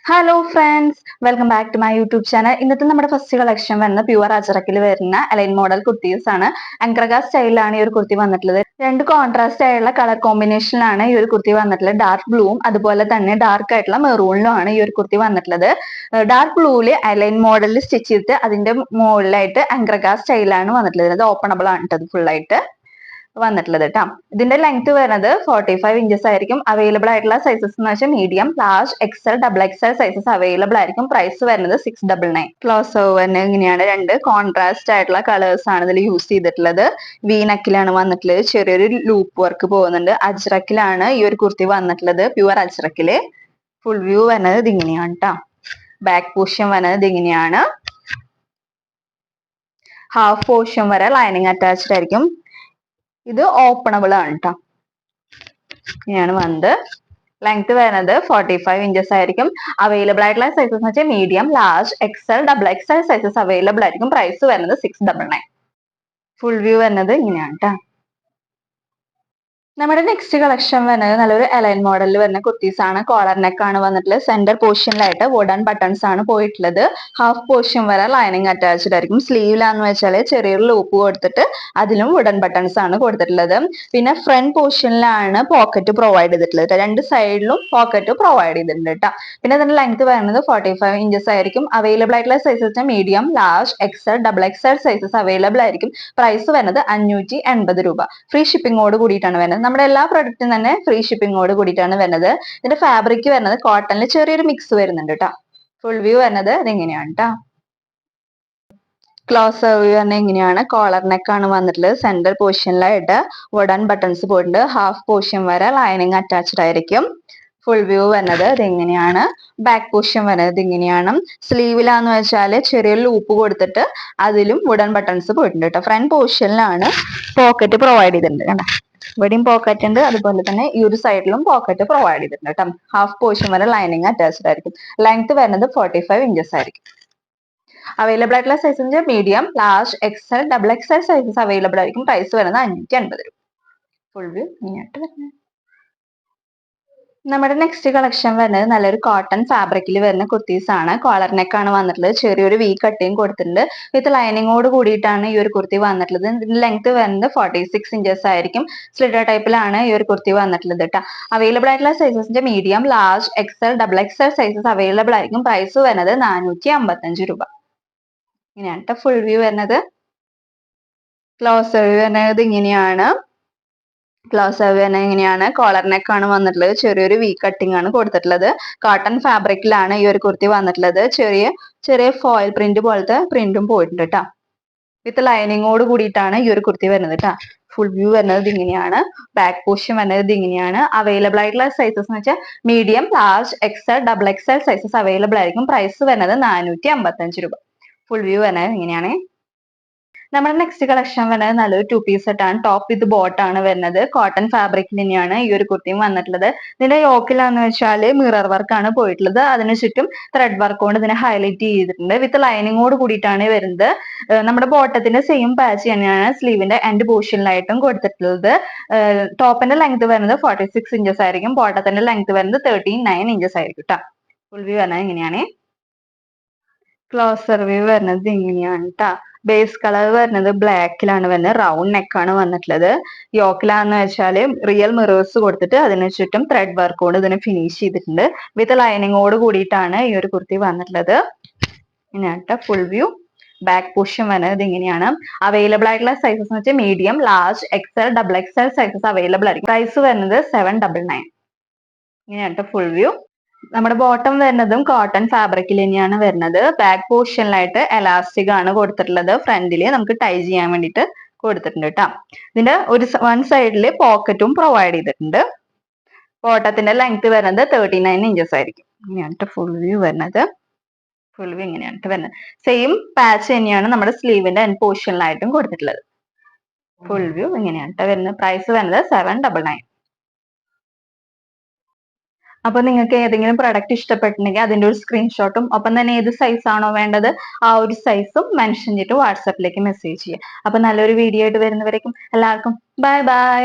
Hello friends, welcome back to my YouTube channel. ഇന്നത്തെ നമ്മുടെ first collection വരുന്ന pure അജറക്കിൽ വരുന്ന അലൈൻ മോഡൽ കുർത്തീസ് ആണ്. അങ്ക്രഗ സ്റ്റൈലിലാണ് ഈ ഒരു കുർത്തി വന്നിട്ടുള്ളത്. രണ്ട് കോൺട്രാസ്റ്റ് ആയുള്ള കളർ കോമ്പിനേഷനിലാണ് ഈ ഒരു കുർത്തി വന്നിട്ടുള്ളത്. ഡാർക്ക് ബ്ലൂവും അതുപോലെ തന്നെ ഡാർക്ക് ആയിട്ടുള്ള മെറൂണിലും ആണ് ഈ ഒരു കുർത്തി വന്നിട്ടുള്ളത്. ഡാർക്ക് ബ്ലൂവില് അലൈൻ മോഡലിൽ സ്റ്റിച്ച് ചെയ്തിട്ട് അതിന്റെ മുകളിലായിട്ട് അങ്ക്രഗ സ്റ്റൈലാണ് വന്നിട്ടുള്ളത്. അത് ഓപ്പണബിൾ ആണ് കേട്ടോ ഫുൾ ആയിട്ട് വന്നിട്ടുള്ളത് കേട്ടോ. ഇതിന്റെ ലെങ്ത് വരുന്നത് 45 ഇഞ്ചസ് ആയിരിക്കും. അവൈലബിൾ ആയിട്ടുള്ള സൈസസ് എന്ന് വെച്ചാൽ medium, large, XL, double XL sizes available ആയിരിക്കും. പ്രൈസ് വരുന്നത് 699. ക്ലോസ് ഓവറിന് ഇങ്ങനെയാണ്. രണ്ട് കോൺട്രാസ്റ്റ് ആയിട്ടുള്ള കളേഴ്സ് ആണ് ഇതിൽ യൂസ് ചെയ്തിട്ടുള്ളത്. വി നെക്കിലാണ് വന്നിട്ടുള്ളത്. ചെറിയൊരു ലൂപ്പ് വർക്ക് പോകുന്നുണ്ട്. അജ്രക്കിലാണ് ഈ ഒരു കുർത്തി വന്നിട്ടുള്ളത്. പ്യുവർ അജ്രക്കില്. ഫുൾ വ്യൂ വരുന്നത് ഇതിങ്ങനെയാണ് കേട്ടോ. ബാക്ക് പോർഷൻ വരുന്നത് ഇതിങ്ങനെയാണ്. ഹാഫ് പോർഷൻ വരെ ലൈനിങ് അറ്റാച്ച്ഡ് ആയിരിക്കും. ഇത് ഓപ്പണബിൾ ആണ് കേട്ടോ. ഇങ്ങനെയാണ് വന്നത്. ലെങ്ത് വരുന്നത് 45 ഇഞ്ചസ് ആയിരിക്കും. അവൈലബിൾ ആയിട്ടുള്ള സൈസസ് എന്ന് വെച്ചാൽ medium, large, XL, double XL sizes available ആയിരിക്കും. പ്രൈസ് വരുന്നത് 699. ഫുൾ വ്യൂ വരുന്നത് ഇങ്ങനെയാണ് കേട്ടോ. നമ്മുടെ നെക്സ്റ്റ് കളക്ഷൻ വരുന്നത് നല്ലൊരു അലൈൻ മോഡലിൽ വരുന്ന കുർത്തീസ് ആണ്. കോളർ നെക്ക് ആണ് വന്നിട്ടുള്ളത്. സെന്റർ പോർഷനിലായിട്ട് വുഡൻ ബട്ടൺസ് ആണ് പോയിട്ടുള്ളത്. ഹാഫ് പോർഷൻ വരെ ലൈനിങ് അറ്റാച്ച്ഡ് ആയിരിക്കും. സ്ലീവിലാന്ന് വെച്ചാൽ ചെറിയൊരു ലൂപ്പ് കൊടുത്തിട്ട് അതിലും വുഡൻ ബട്ടൺസ് ആണ് കൊടുത്തിട്ടുള്ളത്. പിന്നെ ഫ്രണ്ട് പോർഷനിലാണ് പോക്കറ്റ് പ്രൊവൈഡ് ചെയ്തിട്ടുള്ളത്. രണ്ട് സൈഡിലും പോക്കറ്റ് പ്രൊവൈഡ് ചെയ്തിട്ടുണ്ട് കേട്ടോ. പിന്നെ അതിന്റെ ലെങ്ത് വരുന്നത് 45 ഇഞ്ചസ് ആയിരിക്കും. അവൈലബിൾ ആയിട്ടുള്ള sizes medium, large, XL, double XL sizes available ആയിരിക്കും. പ്രൈസ് വരുന്നത് 580 രൂപ. ഫ്രീ ഷിപ്പിംഗോട് കൂടിയിട്ടാണ് വരുന്നത്. നമ്മുടെ എല്ലാ പ്രൊഡക്റ്റും തന്നെ ഫ്രീ ഷിപ്പിംഗോട് കൂടിയിട്ടാണ് വരുന്നത്. ഇതിന്റെ ഫാബ്രിക് വരുന്നത് കോട്ടണിൽ ചെറിയൊരു മിക്സ് വരുന്നുണ്ട് കേട്ടോ. ഫുൾ വ്യൂ വരുന്നത് ഇതെങ്ങനെയാണ് കേട്ടോ. ക്ലോസ് വ്യൂ തന്നെ ഇങ്ങനെയാണ്. കോളർ നെക്ക് ആണ് വന്നിട്ടുള്ളത്. സെന്റർ പോർഷനിലായിട്ട് വുഡൻ ബട്ടൺസ് പോയിട്ടുണ്ട്. ഹാഫ് പോർഷൻ വരെ ലൈനിങ് അറ്റാച്ച്ഡ് ആയിരിക്കും. ഫുൾ വ്യൂ വരുന്നത് ഇതെങ്ങനെയാണ്. ബാക്ക് പോർഷൻ വരുന്നത് ഇങ്ങനെയാണ്. സ്ലീവിലാന്ന് വെച്ചാല് ചെറിയൊരു ലൂപ്പ് കൊടുത്തിട്ട് അതിലും വുഡൻ ബട്ടൺസ് പോയിട്ടുണ്ട് കേട്ടോ. ഫ്രണ്ട് പോർഷനിലാണ് പോക്കറ്റ് പ്രൊവൈഡ് ചെയ്തിട്ടുണ്ട് കേട്ടോ. ഇവിടെയും പോക്കറ്റ് ഉണ്ട്. അതുപോലെ തന്നെ ഈ ഒരു സൈഡിലും പോക്കറ്റ് പ്രൊവൈഡ് ചെയ്തിട്ടുണ്ട് കേട്ടോ. ഹാഫ് പോർഷൻ വരെ ലൈനിങ് അറ്റാച്ച്ഡ് ആയിരിക്കും. ലെങ്ത് വരുന്നത് 45 ഇഞ്ചസ് ആയിരിക്കും. അവൈലബിൾ ആയിട്ടുള്ള sizes medium, large, XL, double XL sizes available ആയിരിക്കും. പ്രൈസ് വരുന്നത് 580 രൂപ. ഫുൾ വ്യൂ ഇങ്ങോട്ട് വരുന്നത്. നമ്മുടെ നെക്സ്റ്റ് കളക്ഷൻ വരുന്നത് നല്ലൊരു കോട്ടൺ ഫാബ്രിക്കിൽ വരുന്ന കുർത്തീസ് ആണ്. കോളർ നെക്ക് ആണ് വന്നിട്ടുള്ളത്. ചെറിയൊരു വി കട്ടിങ് കൊടുത്തിട്ടുണ്ട്. വിത്ത് ലൈനിങ്ങോട് കൂടിയിട്ടാണ് ഈ ഒരു കുർത്തി വന്നിട്ടുള്ളത്. ഇതിന്റെ ലെങ്ത് വരുന്നത് 46 ഇഞ്ചസ് ആയിരിക്കും. സ്ലിറ്റർ ടൈപ്പിലാണ് ഈ ഒരു കുർത്തി വന്നിട്ടുള്ളത് കേട്ടോ. അവൈലബിൾ ആയിട്ടുള്ള സൈസസിന്റെ medium, large, XL, double XL sizes available ആയിരിക്കും. പ്രൈസ് വരുന്നത് 455 രൂപ. ഇങ്ങനെയാണ് കേട്ടോ ഫുൾ വ്യൂ വരുന്നത്. ക്ലോസ് വ്യൂ വരുന്നത് ഇങ്ങനെയാണ്. ക്ലോസ് വരുന്നത് ഇങ്ങനെയാണ്. കോളർ നെക്ക് ആണ് വന്നിട്ടുള്ളത്. ചെറിയൊരു വി കട്ടിംഗ് ആണ് കൊടുത്തിട്ടുള്ളത്. കോട്ടൺ ഫാബ്രിക്കിലാണ് ഈ ഒരു കുർത്തി വന്നിട്ടുള്ളത്. ചെറിയ ചെറിയ ഫോയിൽ പ്രിന്റ് പോലത്തെ പ്രിന്റും പോയിട്ടുണ്ട് കേട്ടോ. വിത്ത് ലൈനിങ്ങോട് കൂടിയിട്ടാണ് ഈ ഒരു കുർത്തി വരുന്നത് കേട്ടോ. ഫുൾ വ്യൂ വരുന്നത് ഇങ്ങനെയാണ്. ബാക്ക് പോർഷൻ വരുന്നത് ഇങ്ങനെയാണ്. അവൈലബിൾ ആയിട്ടുള്ള സൈസസ് എന്ന് വെച്ചാൽ medium, large, XL, double XL sizes available ആയിരിക്കും. പ്രൈസ് വരുന്നത് 455 രൂപ. ഫുൾ വ്യൂ വരുന്നത് ഇങ്ങനെയാണ്. നമ്മുടെ നെക്സ്റ്റ് കളക്ഷൻ വരുന്നത് നല്ലൊരു 2 പീസ് സെറ്റ് ആണ്. ടോപ്പ് വിത്ത് ബോട്ട് ആണ് വരുന്നത്. കോട്ടൺ ഫാബ്രിക്കിൽ തന്നെയാണ് ഈ ഒരു കുർത്തിയും വന്നിട്ടുള്ളത്. ഇതിന്റെ യോക്കിലാന്ന് വെച്ചാല് മിറർ വർക്ക് ആണ് പോയിട്ടുള്ളത്. അതിനു ചുറ്റും ത്രെഡ് വർക്ക് കൊണ്ട് ഇതിനെ ഹൈലൈറ്റ് ചെയ്തിട്ടുണ്ട്. വിത്ത് ലൈനിങ്ങോട് കൂടിയിട്ടാണ് വരുന്നത്. നമ്മുടെ ബോട്ടത്തിന്റെ സെയിം പാച്ച് തന്നെയാണ് സ്ലീവിന്റെ എൻഡ് പോർഷനിലായിട്ടും കൊടുത്തിട്ടുള്ളത്. ടോപ്പിന്റെ ലെങ്ത് വരുന്നത് 46 ഇഞ്ചസ് ആയിരിക്കും. ബോട്ടത്തിന്റെ ലെങ്ത് വരുന്നത് 39 ഇഞ്ചസ് ആയിരിക്കും കേട്ടോ. ഫുൾ വ്യൂ വരുന്നത് ഇങ്ങനെയാണ്. ക്ലോസർ വ്യൂ വരുന്നത് ഇങ്ങനെയാണ് കേട്ടോ. ബേസ് കളർ വരുന്നത് ബ്ലാക്കിലാണ് വരുന്നത്. റൗണ്ട് നെക്കാണ് വന്നിട്ടുള്ളത്. യോക്കിലാന്ന് വെച്ചാല് റിയൽ മിറേഴ്സ് കൊടുത്തിട്ട് അതിന് ചുറ്റും ത്രെഡ് വർക്ക് കൊണ്ട് ഇതിനെ ഫിനിഷ് ചെയ്തിട്ടുണ്ട്. വിത്ത് ലൈനിങ്ങോട് കൂടിയിട്ടാണ് ഈ ഒരു കുർത്തി വന്നിട്ടുള്ളത്. ഇങ്ങനെയാണ് കേട്ടോ ഫുൾ വ്യൂ. ബാക്ക് പോർഷൻ വരുന്നത് ഇങ്ങനെയാണ്. അവൈലബിൾ ആയിട്ടുള്ള സൈസസ് എന്ന് വെച്ചാൽ medium, large, XL, double XL sizes available ആയിരിക്കും. പ്രൈസ് വരുന്നത് 799. ഇങ്ങനെയാണ് കേട്ടോ ഫുൾ വ്യൂ. നമ്മുടെ ബോട്ടം വരുന്നതും കോട്ടൺ ഫാബ്രിക്കിൽ തന്നെയാണ് വരുന്നത്. ബാക്ക് പോർഷനിലായിട്ട് എലാസ്റ്റിക് ആണ് കൊടുത്തിട്ടുള്ളത്. ഫ്രണ്ടില് നമുക്ക് ടൈ ചെയ്യാൻ വേണ്ടിയിട്ട് കൊടുത്തിട്ടുണ്ട് കേട്ടോ. ഇതിന്റെ വൺ സൈഡില് പോക്കറ്റും പ്രൊവൈഡ് ചെയ്തിട്ടുണ്ട്. ബോട്ടത്തിന്റെ ലെങ്ത് വരുന്നത് 39 ഇഞ്ചസ് ആയിരിക്കും. ഇങ്ങനെയാണ് ഫുൾ വ്യൂ വരുന്നത്. ഫുൾ വ്യൂ ഇങ്ങനെയാണ് വരുന്നത്. സെയിം പാച്ച് തന്നെയാണ് നമ്മുടെ സ്ലീവിന്റെ എൻഡ് പോർഷനിലായിട്ടും കൊടുത്തിട്ടുള്ളത്. ഫുൾ വ്യൂ ഇങ്ങനെയാണ് വരുന്നത്. പ്രൈസ് വരുന്നത് 799. അപ്പൊ നിങ്ങൾക്ക് ഏതെങ്കിലും പ്രൊഡക്റ്റ് ഇഷ്ടപ്പെട്ടിട്ടുണ്ടെങ്കിൽ അതിന്റെ ഒരു സ്ക്രീൻഷോട്ടും ഒപ്പം തന്നെ ഏത് സൈസ് ആണോ വേണ്ടത് ആ ഒരു സൈസും മെൻഷൻ ചെയ്തിട്ട് വാട്സാപ്പിലേക്ക് മെസ്സേജ് ചെയ്യുക. അപ്പൊ നല്ലൊരു വീഡിയോ ആയിട്ട് വരുന്നവരേക്കും എല്ലാവർക്കും ബൈ ബൈ.